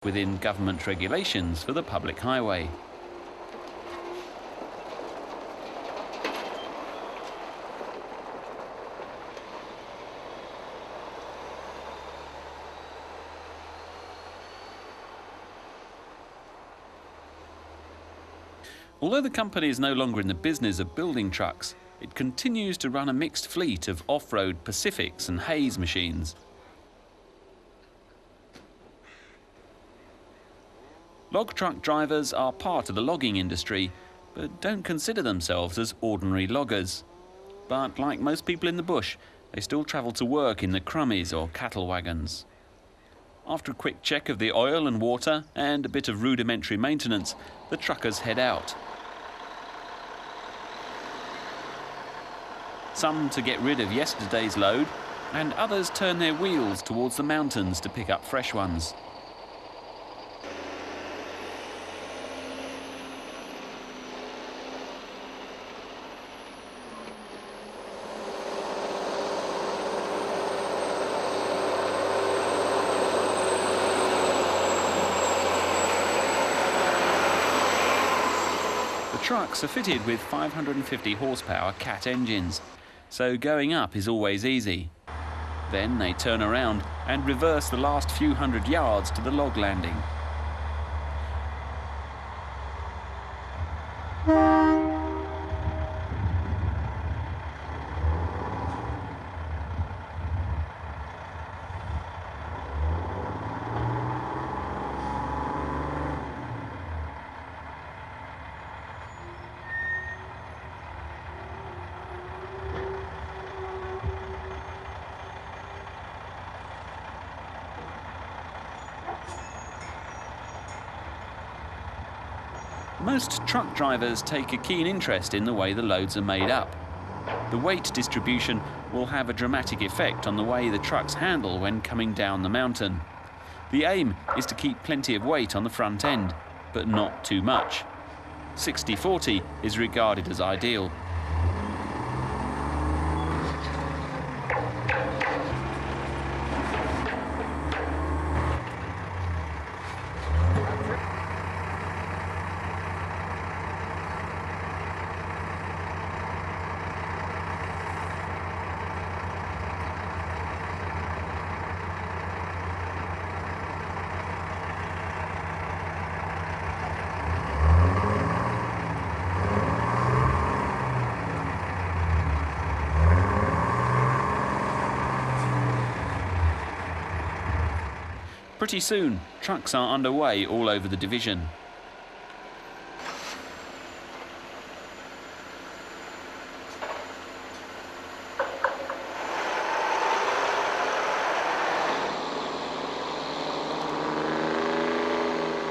within government regulations for the public highway. Although the company is no longer in the business of building trucks, it continues to run a mixed fleet of off-road Pacifics and Hayes machines. Log truck drivers are part of the logging industry, but don't consider themselves as ordinary loggers. But like most people in the bush, they still travel to work in the crummies or cattle wagons. After a quick check of the oil and water and a bit of rudimentary maintenance, the truckers head out. Some to get rid of yesterday's load, and others turn their wheels towards the mountains to pick up fresh ones. The trucks are fitted with 550 horsepower Cat engines, so going up is always easy. Then they turn around and reverse the last few hundred yards to the log landing. Most truck drivers take a keen interest in the way the loads are made up. The weight distribution will have a dramatic effect on the way the trucks handle when coming down the mountain. The aim is to keep plenty of weight on the front end, but not too much. 60-40 is regarded as ideal. Pretty soon, trucks are underway all over the division.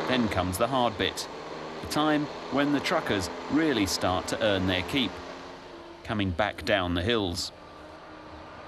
Then comes the hard bit, the time when the truckers really start to earn their keep, coming back down the hills.